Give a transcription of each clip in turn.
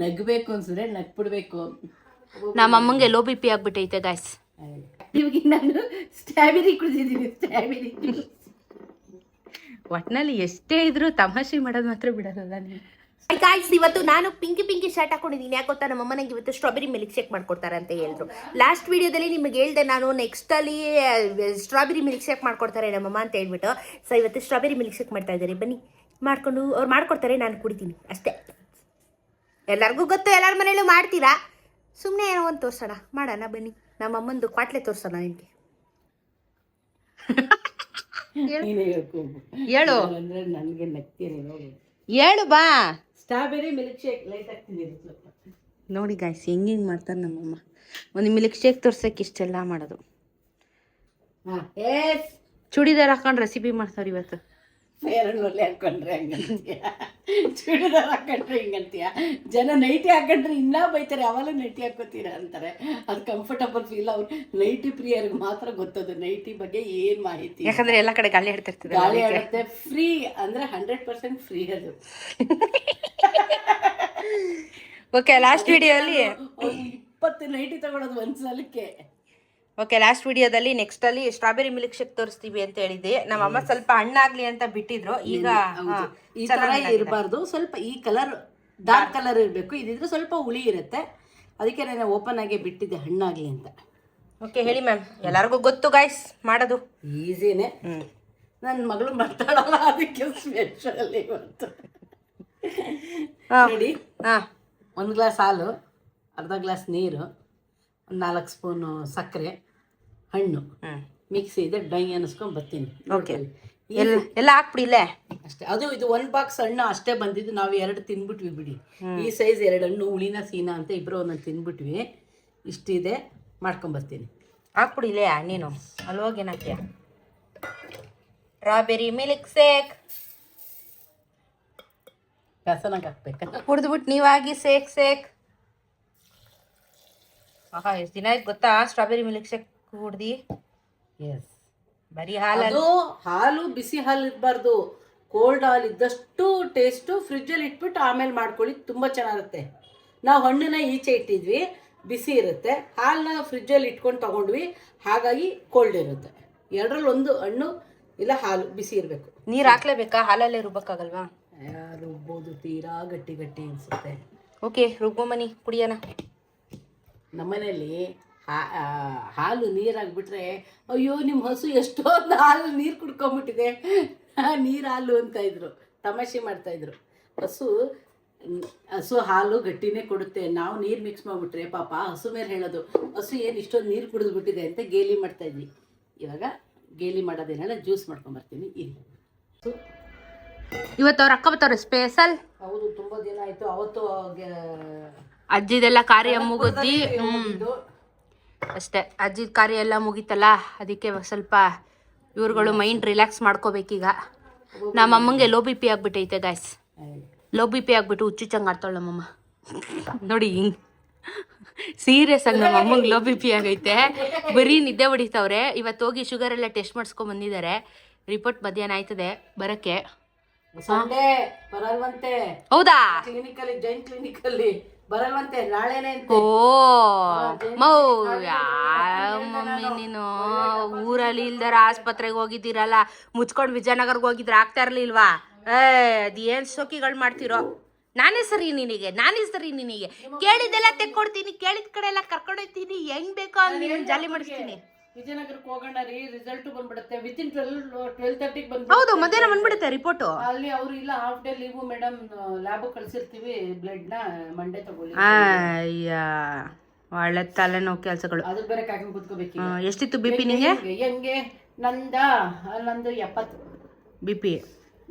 ನಗ್ಬೇಕು ಅನ್ಸಿದ್ರೆ ನಗ್ಬಿಡ್ಬೇಕು. ನಮ್ಮ ಅಮ್ಮಂಗೆ ಲೋ ಬಿ ಪಿ ಆಗ್ಬಿಟ್ಟೈತೆ ಗಾಯ್ಸ್. ಇವಾಗ ನಾನು ಸ್ಟ್ರಾಬೆರಿ ಕುಡಿದಿದ್ದೀನಿ. ಸ್ಟ್ರಾಬೆರಿ ಒಟ್ನಲ್ಲಿ ಎಷ್ಟೇ ಇದ್ರು ತಮಾಷೆ ಮಾಡೋದು ಮಾತ್ರ ಬಿಡೋದಲ್ಲ ನೀವು. ಗಾಯ್ಸ್, ಇವತ್ತು ನಾನು ಪಿಂಕಿ ಶರ್ಟ್ ಹಾಕೊಂಡಿದ್ದೀನಿ. ಯಾಕೆ ಗೊತ್ತಾ, ನಮ್ಮ ಅಮ್ಮನಿಗೆ ಇವತ್ತು ಸ್ಟ್ರಾಬೆರಿ ಮಿಲ್ಕ್ ಶೇಕ್ ಮಾಡ್ಕೊಡ್ತಾರೆ ಅಂತ ಹೇಳಿದ್ರು. ಲಾಸ್ಟ್ ವಿಡಿಯೋದಲ್ಲಿ ನಿಮಗೆ ಹೇಳ್ದೆ ನಾನು, ನೆಕ್ಸ್ಟ್ ಅಲ್ಲಿ ಸ್ಟ್ರಾಬೆರಿ ಮಿಲ್ಕ್ ಶೇಕ್ ಮಾಡ್ಕೊಡ್ತಾರೆ ನಮ್ಮಮ್ಮ ಅಂತ ಹೇಳ್ಬಿಟ್ಟು. ಸೊ ಇವತ್ತು ಸ್ಟ್ರಾಬೆರಿ ಮಿಲ್ಕ್ ಶೇಕ್ ಮಾಡ್ತಾ ಇದ್ದಾರೆ. ಬನ್ನಿ ಮಾಡ್ಕೊಂಡು ಅವ್ರು ಮಾಡ್ಕೊಡ್ತಾರೆ, ನಾನು ಕುಡಿತೀನಿ ಅಷ್ಟೇ. ಎಲ್ಲರಿಗೂ ಗೊತ್ತು, ಎಲ್ಲರ ಮನೇಲೂ ಮಾಡ್ತೀರಾ. ಸುಮ್ಮನೆ ಏನೋ ಒಂದು ತೋರ್ಸೋಣ, ಮಾಡೋಣ ಬನ್ನಿ. ನಮ್ಮ ಅಮ್ಮಂದು ಕ್ವಾಟ್ಲೆ ತೋರ್ಸೋಣ ನಿಮಗೆ. ಹೇಳು ಅಂದ್ರೆ ನನಗೆ ನಗ್ತೀನಿ ನೋಡಿ. ಹೇಳು ಬಾ. ಸ್ಟ್ರಾಬೆರಿ ಮಿಲ್ಕ್ ಶೇಕ್ ಲೈಟ್ ಆಗ್ತೀನಿ ನೋಡಿ ಗಾಯ್ಸ್, ಹೆಂಗೆ ಮಾಡ್ತಾರೆ ನಮ್ಮಮ್ಮ. ಒಂದು ಮಿಲ್ಕ್ ಶೇಕ್ ತೋರ್ಸಕ್ಕೆ ಇಷ್ಟೆಲ್ಲ ಮಾಡೋದು. ಚೂಡಿದಾರ್ ಹಾಕೊಂಡು ರೆಸಿಪಿ ಮಾಡ್ತಾರೆ ಇವತ್ತು. ಫೇರನ್ಲವ್ಲಿ ಹಾಕೊಂಡ್ರೆ ಹಂಗಂತೀಯ, ಚೂಡಿದಾರ್ ಹಾಕೊಂಡ್ರೆ ಹಿಂಗಂತೀಯ. ಜನ ನೈಟಿ ಹಾಕೊಂಡ್ರೆ ಇನ್ನೂ ಬೈತಾರೆ, ಅವೆಲ್ಲ ನೈಟಿ ಹಾಕೋತೀರ ಅಂತಾರೆ. ಅದು ಕಂಫರ್ಟಬಲ್ ಫೀಲ್. ಅವ್ರು ನೈಟಿ ಪ್ರಿಯರಿಗೆ ಮಾತ್ರ ಗೊತ್ತದು ನೈಟಿ ಬಗ್ಗೆ ಏನು ಮಾಹಿತಿ. ಯಾಕಂದ್ರೆ ಎಲ್ಲ ಕಡೆ ಗಾಳಿ ಆಡ್ತಿರ್ತೀವಿ. ಗಾಳಿ ಆಡುತ್ತೆ. ಫ್ರೀ ಅಂದರೆ 100% ಫ್ರೀ ಅದು. ಓಕೆ, ಲಾಸ್ಟ್ ವಿಡಿಯೋಲಿ 20 ನೈಟಿ ತಗೊಳ್ಳೋದು ಒಂದ್ಸಲಕ್ಕೆ. ಓಕೆ, ಲಾಸ್ಟ್ ವಿಡಿಯೋದಲ್ಲಿ ನೆಕ್ಸ್ಟ್ ಅಲ್ಲಿ ಸ್ಟ್ರಾಬೆರಿ ಮಿಲ್ಕ್ ಶೇಕ್ ತೋರಿಸ್ತೀವಿ ಅಂತ ಹೇಳಿದ್ದೆ. ನಮ್ಮಮ್ಮ ಸ್ವಲ್ಪ ಹಣ್ಣಾಗ್ಲಿ ಅಂತ ಬಿಟ್ಟಿದ್ರು. ಈಗ ಈ ತರ ಇರಬಾರ್ದು, ಸ್ವಲ್ಪ ಈ ಕಲರ್ ಡಾರ್ಕ್ ಕಲರ್ ಇರಬೇಕು. ಇದಿದ್ರೆ ಸ್ವಲ್ಪ ಹುಳಿ ಇರುತ್ತೆ, ಅದಕ್ಕೆ ನಾನು ಓಪನ್ ಆಗಿ ಬಿಟ್ಟಿದ್ದೆ ಹಣ್ಣಾಗ್ಲಿ ಅಂತ. ಓಕೆ, ಹೇಳಿ ಮ್ಯಾಮ್. ಎಲ್ಲರಿಗೂ ಗೊತ್ತು ಗಾಯ್ಸ್, ಮಾಡೋದು ಈಸಿನೇ. ನನ್ನ ಮಗಳು ಮಾತಾಡಲ್ಲ, ಅದಕ್ಕೆ ಸ್ಪೆಷಲ್ ಇವತ್ತು. ನೋಡಿ, 1 ಗ್ಲಾಸ್ ಹಾಲು, ಅರ್ಧ ಗ್ಲಾಸ್ ನೀರು, 1 4 ಸ್ಪೂನು ಸಕ್ಕರೆ, ಹಣ್ಣು ಮಿಕ್ಸಿ ಇದೆ. ಡೈ ಅನ್ನಿಸ್ಕೊಂಡು ಬರ್ತೀನಿ. ಓಕೆ, ಎಲ್ಲ ಹಾಕ್ಬಿಡಿಲ್ಲೇ ಅಷ್ಟೇ. ಅದು ಇದು 1 ಬಾಕ್ಸ್ ಹಣ್ಣು ಅಷ್ಟೇ ಬಂದಿದ್ದು. ನಾವು 2 ತಿಂದ್ಬಿಟ್ವಿ ಬಿಡಿ. ಈ ಸೈಜ್ 2 ಹಣ್ಣು, ಹುಳಿನ ಸೀನಾ ಅಂತ ಇಬ್ಬರು ಒಂದೊಂದು ತಿಂದ್ಬಿಟ್ವಿ. ಇಷ್ಟಿದೆ, ಮಾಡ್ಕೊಂಬರ್ತೀನಿ. ಹಾಕ್ಬಿಡಿಲ್ಲೇ ನೀನು ಅಲ್ಲಿ ಹೋಗಿ ಏನಾಕ್ಯ. ಸ್ಟ್ರಾಬೆರಿ ಮಿಲ್ಕ್ ಶೇಕ್ ಕಸನಾಗ ಹಾಕ್ಬೇಕು. ಕುಡಿದ್ಬಿಟ್ಟು ನೀವಾಗಿ ಶೇಕ್. ಆಹಾ, ಎಷ್ಟು ದಿನ ಆಯ್ತು ಗೊತ್ತಾ ಸ್ಟ್ರಾಬೆರಿ ಮಿಲ್ಕ್ ಶೇಕ್ ಕುಡ್ದು. ಎಸ್, ಬರೀ ಹಾಲು. ಹಾಲು ಬಿಸಿ ಹಾಲು ಇರಬಾರ್ದು. ಕೋಲ್ಡ್ ಹಾಲು ಇದ್ದಷ್ಟು ಟೇಸ್ಟು. ಫ್ರಿಜ್ಜಲ್ಲಿ ಇಟ್ಬಿಟ್ಟು ಆಮೇಲೆ ಮಾಡ್ಕೊಳ್ಳಿ, ತುಂಬ ಚೆನ್ನಾಗಿರುತ್ತೆ. ನಾವು ಹಣ್ಣನ್ನ ಈಚೆ ಇಟ್ಟಿದ್ವಿ, ಬಿಸಿ ಇರುತ್ತೆ. ಹಾಲನ್ನ ಫ್ರಿಜ್ಜಲ್ಲಿ ಇಟ್ಕೊಂಡು ತೊಗೊಂಡ್ವಿ, ಹಾಗಾಗಿ ಕೋಲ್ಡ್ ಇರುತ್ತೆ. 2ರಲ್ಲಿ 1 ಹಣ್ಣು ಇಲ್ಲ ಹಾಲು ಬಿಸಿ ಇರಬೇಕು. ನೀರು ಹಾಕ್ಲೇಬೇಕಾ? ಹಾಲಲ್ಲೇ ರುಬ್ಬಕ್ಕಾಗಲ್ವಾ? ರುಬ್ಬೋದು, ತೀರಾ ಗಟ್ಟಿ ಅನಿಸುತ್ತೆ. ಓಕೆ, ರುಬ್ಬಮನಿ ಕುಡಿಯೋಣ. ನಮ್ಮನೇಲಿ ಹಾಲು ನೀರಾಗ್ಬಿಟ್ರೆ, ಅಯ್ಯೋ ನಿಮ್ಮ ಹಸು ಎಷ್ಟೊಂದು ಹಾಲು ನೀರು ಕುಡ್ಕೊಂಬಿಟ್ಟಿದೆ, ನೀರು ಹಾಲು ಅಂತ ಇದ್ರು, ತಮಾಷೆ ಮಾಡ್ತಾಯಿದ್ರು. ಹಸು ಹಾಲು ಗಟ್ಟಿನೇ ಕೊಡುತ್ತೆ, ನಾವು ನೀರು ಮಿಕ್ಸ್ ಮಾಡಿಬಿಟ್ರೆ ಪಾಪ ಹಸು ಮೇಲೆ ಹೇಳೋದು, ಹಸು ಏನು ಇಷ್ಟೊಂದು ನೀರು ಕುಡಿದ್ಬಿಟ್ಟಿದೆ ಅಂತ ಗೇಲಿ ಮಾಡ್ತಾಯಿದ್ವಿ. ಇವಾಗ ಗೇಲಿ ಮಾಡೋದೇನೆಲ್ಲ ಜ್ಯೂಸ್ ಮಾಡ್ಕೊಂಬರ್ತೀನಿ. ಇಲ್ಲಿ ಇವತ್ತು ಅವ್ರ ಅಕ್ಕ ಬರ್ತಾವ್ರೆ ಸ್ಪೆಷಲ್. ಹೌದು, ತುಂಬ ದಿನ ಆಯಿತು. ಅವತ್ತು ಅಜ್ಜಿದೆಲ್ಲ ಕಾರ್ಯ ಮುಗಿದ್ವಿ. ಅಷ್ಟೇ, ಅಜ್ಜಿದ ಕಾರ್ಯ ಎಲ್ಲ ಮುಗೀತಲ್ಲ, ಅದಕ್ಕೆ ಸ್ವಲ್ಪ ಇವ್ರುಗಳು ಮೈಂಡ್ ರಿಲ್ಯಾಕ್ಸ್ ಮಾಡ್ಕೋಬೇಕೀಗ. ನಮ್ಮ ಅಮ್ಮಂಗೆ ಲೋ ಬಿ ಪಿ ಆಗ್ಬಿಟ್ಟೈತೆ ಗಾಯ್ಸ್. ಲೋ ಬಿ ಪಿ ಆಗ್ಬಿಟ್ಟು ಹುಚ್ಚುಚ್ಚಂಗೆ ಆಡ್ತಾಳೆ ನಮ್ಮಮ್ಮ. ನೋಡಿ ಹಿಂಗೆ ಸೀರಿಯಸ್ ಆಗಿ ನಮ್ಮ ಅಮ್ಮಂಗೆ ಲೋ ಬಿ ಪಿ ಆಗೈತೆ. ಬರೀ ನಿದ್ದೆ ಹೊಡಿತಾವ್ರೆ. ಇವತ್ತು ಹೋಗಿ ಶುಗರ್ ಎಲ್ಲ ಟೆಸ್ಟ್ ಮಾಡಿಸ್ಕೊಂಡ್ ಬಂದಿದ್ದಾರೆ. ರಿಪೋರ್ಟ್ ಮಧ್ಯಾಹ್ನ ಆಯ್ತದೆ ಬರೋಕ್ಕೆ. ಸಂಡೇ ಬರಲ್ವಂತೆ. ಹೌದಾ? ಕ್ಲಿನಿಕಲ್ಲಿ, ಜೈನ್ ಕ್ಲಿನಿಕಲ್ಲಿ ಬರಲ್ವಂತೆ, ನಾಳೆನೆ. ಓ ಮಮ್ಮಿ, ನೀನು ಊರಲ್ಲಿ ಇಲ್ದಾರ ಆಸ್ಪತ್ರೆಗೆ ಹೋಗಿದ್ದೀರಲ್ಲ, ಮುಚ್ಕೊಂಡು ವಿಜಯನಗರ್ಗೆ ಹೋಗಿದ್ರೆ ಆಗ್ತಾ ಇರ್ಲಿಲ್ವಾ? ಅದೇನ್ ಶೋಕಿಗಳು ಮಾಡ್ತಿರೋ. ನಾನೇ ಸರಿ ನಿನಗೆ, ಕೇಳಿದ್ದೆಲ್ಲ ತೆಕ್ಕೊಡ್ತೀನಿ, ಕೇಳಿದ ಕಡೆ ಎಲ್ಲ ಕರ್ಕೊಂಡೋಗ್ತೀನಿ, ಹೆಂಗ್ ಬೇಕೋ ಹಂಗ್ ನೀನು ಜಾಲಿ ಮಾಡಿಸ್ತೀನಿ. ವಿಜಯನಗರಕ್ಕೆ ಹೋಗೋಣ ರೀ, ರಿಸಲ್ಟ್ ಬಂದ್ಬಿಡುತ್ತೆ ವಿತಿನ್ 12:30 ಬಂದು. ಹೌದು, ಮಧ್ಯಾಹ್ನ ಬಂದ್ಬಿಡುತ್ತೆ ರಿಪೋರ್ಟು. ಅಲ್ಲಿ ಅವ್ರು ಇಲ್ಲ, half day leave madam, lab ಕಳ್ಸಿರ್ತೀವಿ, ಬ್ಲಡ್ ನ ಮಂಡೇ ತಗೊಳ್ಳಿ. ಅಯ್ಯ, ಒಳ್ಳೆ ತಲೆನೋವು ಕೆಲಸಗಳು. ಅದು ಬೇರೆ ಕಾಯ್ಕೊಂಡು ಕೂತ್ಕೋಬೇಕು. ಎಷ್ಟಿತ್ತು ಬಿ ಪಿ ನಿಂಗೆ? ಹೆಂಗೆ ನಂದು 70 ಬಿ ಪಿ.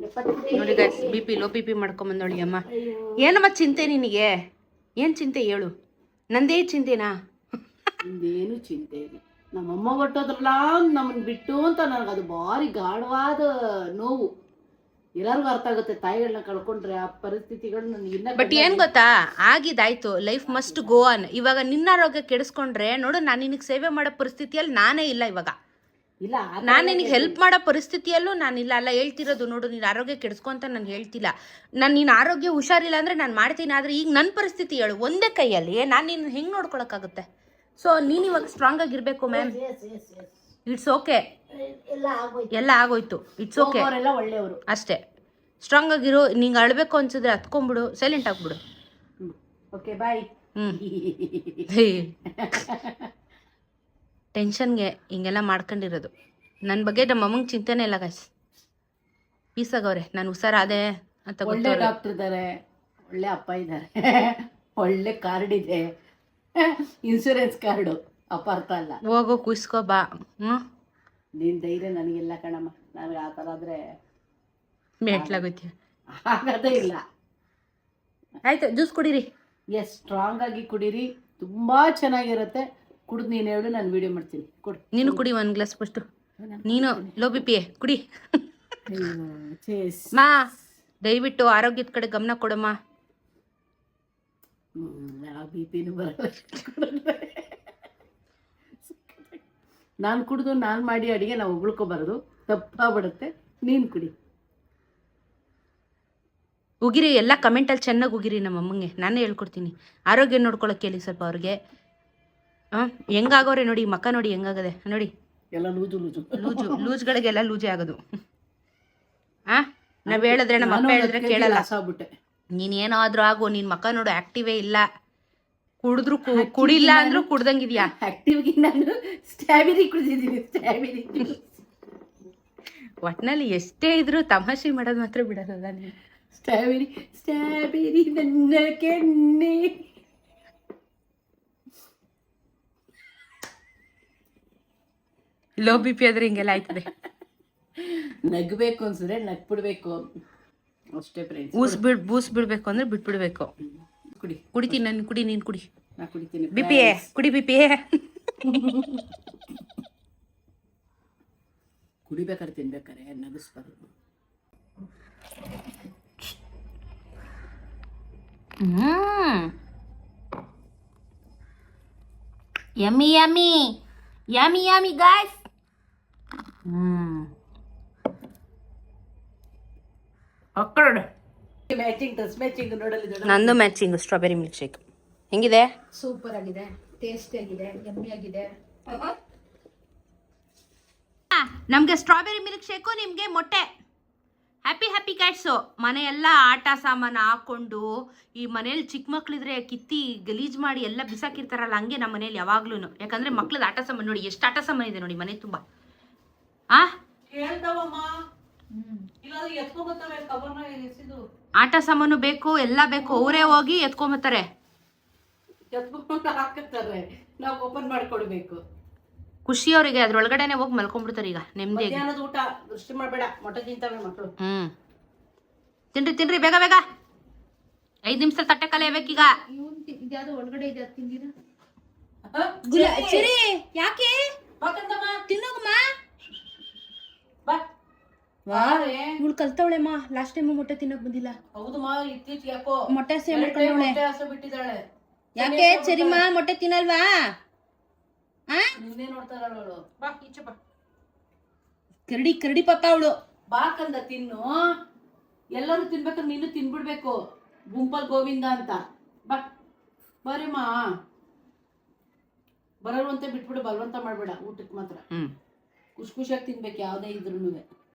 ನೋಡಿ guys, B P, low B P ಮಾಡ್ಕೊಂಬಂದೋಳಿ ಅಮ್ಮ. ಏನಮ್ಮ ಚಿಂತೆ ನಿನಗೆ? ಏನು ಚಿಂತೆ ಹೇಳು? ನಂದೇ ಚಿಂತೆನಾ? ಏನು ಚಿಂತೆ ಇಲ್ಲ. ನಮ್ಮಮ್ಮ ಹೊಟ್ಟೋದ್ರಲ್ಲ ನಮ್ಮನ್ನು ಬಿಟ್ಟು ಅಂತ ನನಗದು ಭಾರಿ ಗಾಢವಾದ ನೋವು. ಎಲ್ಲರಿಗೂ ಅರ್ಥ ಆಗುತ್ತೆ, ತಾಯಿಗಳನ್ನ ಕಳ್ಕೊಂಡ್ರೆ ಆ ಪರಿಸ್ಥಿತಿಗಳು ನನಗೆ ಇನ್ನ. ಬಟ್ ಏನ್ ಗೊತ್ತಾ, ಆಗಿದಾಯ್ತು, ಲೈಫ್ ಮಸ್ಟ್ ಗೋ ಆನ್. ಇವಾಗ ನಿನ್ನ ಆರೋಗ್ಯ ಕೆಡಿಸ್ಕೊಂಡ್ರೆ ನೋಡು, ನಾನು ನಿನಗೆ ಸೇವೆ ಮಾಡೋ ಪರಿಸ್ಥಿತಿಯಲ್ಲಿ ನಾನೇ ಇಲ್ಲ ಇವಾಗ. ಇಲ್ಲ ನಾನು ನಿನಗೆ ಹೆಲ್ಪ್ ಮಾಡೋ ಪರಿಸ್ಥಿತಿಯಲ್ಲೂ ನಾನಿಲ್ಲ ಅಲ್ಲ ಹೇಳ್ತಿರೋದು. ನೋಡು, ನೀನು ಆರೋಗ್ಯ ಕೆಡಿಸ್ಕೊ ಅಂತ ನಾನು ಹೇಳ್ತಿಲ್ಲ. ನೀನು ಆರೋಗ್ಯ ಹುಷಾರಿಲ್ಲ ಅಂದರೆ ನಾನು ಮಾಡ್ತೀನಿ. ಆದರೆ ಈಗ ನನ್ನ ಪರಿಸ್ಥಿತಿ ಹೇಳು, ಒಂದೇ ಕೈಯಲ್ಲಿ ನಾನು ನಿನ್ನ ಹೆಂಗೆ ನೋಡ್ಕೊಳಕ್ಕಾಗುತ್ತೆ? ಸೊ ನೀನು ಇವಾಗ ಸ್ಟ್ರಾಂಗ್ ಆಗಿರಬೇಕು ಮ್ಯಾಮ್. ಇಟ್ಸ್ ಓಕೆ, ಎಲ್ಲ ಆಗೋಯ್ತು, ಇಟ್ಸ್ ಓಕೆ, ಒಳ್ಳೆಯವರು ಅಷ್ಟೇ. ಸ್ಟ್ರಾಂಗ್ ಆಗಿರು. ನಿಂಗೆ ಅಳಬೇಕು ಅನ್ಸಿದ್ರೆ ಹತ್ಕೊಂಡ್ಬಿಡು, ಸೈಲೆಂಟ್ ಆಗ್ಬಿಡು. Okay bye. ಟೆನ್ಷನ್ಗೆ ಹಿಂಗೆಲ್ಲ ಮಾಡ್ಕೊಂಡಿರೋದು. ನನ್ನ ಬಗ್ಗೆ ನಮ್ಮ ಅಮ್ಮಂಗೆ ಚಿಂತೆನೇ ಇಲ್ಲ ಗಾಯ್ಸ್. ಪೀಸಾಗವ್ರೆ, ನಾನು ಹುಷಾರಾದೆ ಅಂತ ಒಳ್ಳೆ ಗೊತ್ತವ್ರೆ. ಡಾಕ್ಟರ್ ಇದ್ದಾರೆ, ಒಳ್ಳೆ ಅಪ್ಪ ಇದ್ದಾರೆ, ಒಳ್ಳೆ ಕಾರ್ಡ್ ಇದೆ, ಇನ್ಶೂರೆನ್ಸ್ ಕಾರ್ಡು. ಅಪಾರ್ಥ ಅಲ್ಲ, ಹೋಗೋ ಕುಯ್ಸ್ಕೋ ಬಾ. ನಿನ್ನ ಧೈರ್ಯ ನನಗಿಲ್ಲ ಕಣಮ್ಮ. ನನಗೆ ಆ ಥರ ಆದರೆ ಮೇಟ್ಲಾಗೋಯ್ತೀವಿ. ಆಗೋದೇ ಇಲ್ಲ. ಆಯ್ತು, ಜ್ಯೂಸ್ ಕುಡೀರಿ. ಎಸ್, ಸ್ಟ್ರಾಂಗ್ ಆಗಿ ಕುಡೀರಿ, ತುಂಬ ಚೆನ್ನಾಗಿರುತ್ತೆ. ಕುಡಿದು ನೀನು ಹೇಳು, ನಾನು ವಿಡಿಯೋ ಮಾಡ್ತೀನಿ. ಕೊಡು ನೀನು ಕುಡಿ ಒಂದು ಗ್ಲಾಸ್ ಫಸ್ಟು. ನೀನು ಲೋ ಬಿ ಪಿ ಕುಡಿ. ಮಾ, ದಯವಿಟ್ಟು ಆರೋಗ್ಯದ ಕಡೆ ಗಮನ ಕೊಡಮ್ಮ. ಯಾವ ಬಿ ಪಿನೂ ಬರಲ್ಲ. ನಾನು ಕುಡಿದು ನಾನು ಮಾಡಿ ಅಡುಗೆ ನಾವು ಉಗುಳ್ಕೊಬಾರ್ದು, ತಪ್ಪಾಗ್ಬಿಡುತ್ತೆ. ನೀನು ಕುಡಿ. ಉಗಿರಿ, ಎಲ್ಲ ಕಮೆಂಟಲ್ಲಿ ಚೆನ್ನಾಗಿ ಉಗಿರಿ ನಮ್ಮ ಅಮ್ಮಂಗೆ. ನಾನೇ ಹೇಳ್ಕೊಡ್ತೀನಿ. ಆರೋಗ್ಯ ನೋಡ್ಕೊಳಕ್ಕೆ ಹೇಳಿ ಸ್ವಲ್ಪ ಅವ್ರಿಗೆ. ಹೆಂಗಾಗೋರೆ ನೋಡಿ, ಮಕ್ಕ ನೋಡಿ ಹೆಂಗಾಗದೆ ನೋಡಿ. ಎಲ್ಲ ಲೂಜು ಲೂಜು ಲೂಜು ಲೂಜ್ಗಳಿಗೆಲ್ಲ ಲೂಜೇ ಆಗೋದು. ನಾವು ಹೇಳಿದ್ರೆ ನಮ್ಮ ಅಪ್ಪ ಹೇಳಿದ್ರೆ ಕೇಳಲ್ಲ. ಆಗ್ಬಿಟ್ಟೆ. ನೀನೇನಾದ್ರೂ ಆಗು, ನಿನ್ನ ಮಕ್ಕ ನೋಡು ಆಕ್ಟಿವೇ ಇಲ್ಲ. ಕುಡಿದ್ರು ಕುಡಿಲ್ಲ ಅಂದ್ರೂ ಕುಡ್ದಂಗಿದ್ಯಾ. ಆಕ್ಟಿವ್ಗೆ ನಾನು ಸ್ಟ್ರಾಬೆರಿ ಕುಡಿದಿದ್ದೀನಿ, ಸ್ಟ್ರಾಬೆರಿ. ಒಟ್ನಲ್ಲಿ ಎಷ್ಟೇ ಇದ್ರು ತಮಾಷೆ ಮಾಡೋದು ಮಾತ್ರ ಬಿಡೋದಲ್ಲ ನೀನು. ಸ್ಟ್ರಾಬೆರಿ ಸ್ಟ್ರಾಬೆರಿ ನನ್ನ ಕೆನ್ನೆ. ಲೋ ಬಿ ಪಿ ಆದ್ರೆ ಹಿಂಗೆಲ್ಲ ಆಯ್ತದೆ. ನಗಬೇಕು ಅನ್ಸಿದ್ರೆ ನಗ್ಬಿಡ್ಬೇಕು ಅಷ್ಟೇ ಫ್ರೆಂಡ್ಸ್. ಬೂಸ್ ಬಿಡ್ಬೇಕು ಅಂದ್ರೆ ಬಿಟ್ಬಿಡ್ಬೇಕು. ಕುಡಿ. ಕುಡಿತೀನಿ ನಾನು, ಕುಡಿ, ನೀನು ಕುಡಿ. ನಾ ಕುಡಿತೀನಿ. ಬಿ ಪಿ ಕುಡಿ, ಬಿ ಪಿ ಕುಡಿಬೇಕಾದ್ರೆ ತಿನ್ಬೇಕಾರೆ ನಗಿಸ್ಬಾರ್ದು. Yummy yummy yummy yummy guys. Matching dress matching ನೋಡಲಿ. ನಂದು ಮ್ಯಾಚಿಂಗ್ ಸ್ಟ್ರಾಬೆರಿ ಮಿಲ್ಕ್ ಶೇಕ್ ಹೆಂಗಿದೆ? ಸೂಪರ್ ಆಗಿದೆ, ಟೇಸ್ಟಿ ಆಗಿದೆ, ಯಮ್ಮಿ ಆಗಿದೆ. ನಮಗೆ ಸ್ಟ್ರಾಬೆರಿ ಮಿಲ್ಕ್ ಶೇಕು, ನಿಮಗೆ ಮೊಟ್ಟೆ. Happy happy cats. ಮನೆಯೆಲ್ಲ ಆಟ ಸಾಮಾನು ಹಾಕೊಂಡು, ಈ ಮನೇಲಿ ಚಿಕ್ಕ ಮಕ್ಳಿದ್ರೆ ಕಿತ್ತಿ ಗಲೀಜು ಮಾಡಿ ಎಲ್ಲ ಬಿಸಾಕಿರ್ತಾರಲ್ಲ, ಹಂಗೆ ನಮ್ಮ ಮನೇಲಿ ಯಾವಾಗ್ಲೂ. ಯಾಕಂದ್ರೆ ಮಕ್ಳದ್ದು ಆಟ ಸಾಮಾನು ನೋಡಿ, ಎಷ್ಟು ಆಟ ಸಾಮಾನು ಇದೆ ನೋಡಿ ಮನೆ ತುಂಬ. ಆಟ ಸಾಮಾನು ಬೇಕು, ಎಲ್ಲ ಬೇಕು. ಅವರೇ ಹೋಗಿ ಎತ್ಕೊಂಬತ್ತಾರೆ, ಹಾಕುತ್ತಾರೆ, ನಾವು ಓಪನ್ ಮಾಡ್ಕೊಡ್ಬೇಕು. ಖುಷಿ ಅವರಿಗೆ. ಅದ್ರೊಳಗಡೆನೆ ಹೋಗಿ ಮಲ್ಕೊಂಡ್ಬಿಡ್ತಾರೆ ಈಗ ನೆಮ್ಮದಿ. ಮಧ್ಯಾಹ್ನದ ಊಟ ದೃಷ್ಟಿ ಮಾಡಬೇಡ, ಮೊಟ್ಟೆ ತಿಂತಾವೆ ಮಕ್ಕಳು. ತಿನ್ರಿ ತಿನ್ರಿ, ಬೇಗ ಬೇಗ. 5 ನಿಮಿಷ ತಟ್ಟೆ ಕಲಿಯಬೇಕೀಗ. ಇದ್ಯಾವುದು ಒಳಗಡೆ ಇದೆ, ತಿಂದಿರ ಚಿರಿ ಯಾಕೆ ತಿನ್ನೋಗಮ್ಮ. ಇವಳು ಕಲ್ತವಳೆಮ್ಮ, ಲಾಸ್ಟ್ ಟೈಮ್ ಮೊಟ್ಟೆ ತಿನ್ನಕ್ ಬಂದಿಲ್ಲ. ಹೌದಮ್ಮ, ಇತ್ತೀಚೆಗೆ ಯಾಕೋ ಮೊಟ್ಟೆ ಸೇವ್ ಮಾಡ್ಕೊಂಡವಳೆ. ಬಿಟ್ಟಿದ್ದಾಳೆ. ಯಾಕೆ ಚರಿಮ್ಮ ಮೊಟ್ಟೆ ತಿನ್ನಲ್ವಾ? ನಿನ್ನೆ ನೋಡ್ತಾ ಇದ್ದಾಳು. ಬಾ ಈಚೆ ಬಾ. ಕರಡಿ ಕರಡಿ ಪಕ್ಕ ಅವಳು. ಬಾಕಂದ ತಿನ್ನು, ಎಲ್ಲರೂ ತಿನ್ಬೇಕಾದ್ರೆ ನೀನು ತಿನ್ಬಿಡ್ಬೇಕು, ಗುಂಪಲ್ ಗೋವಿಂದ ಅಂತ. ಬಾ ಬರೀಮ್ಮ. ಬರಲ್ವಂತೆ ಬಿಟ್ಬಿಡು, ಬಲವಂತ ಮಾಡ್ಬೇಡ ಊಟಕ್ಕೆ ಮಾತ್ರ. ಖುಷಿ ಖುಷಿಯಾಗಿ ತಿನ್ಬೇಕು ಯಾವುದೇ ಇದ್ರೂ.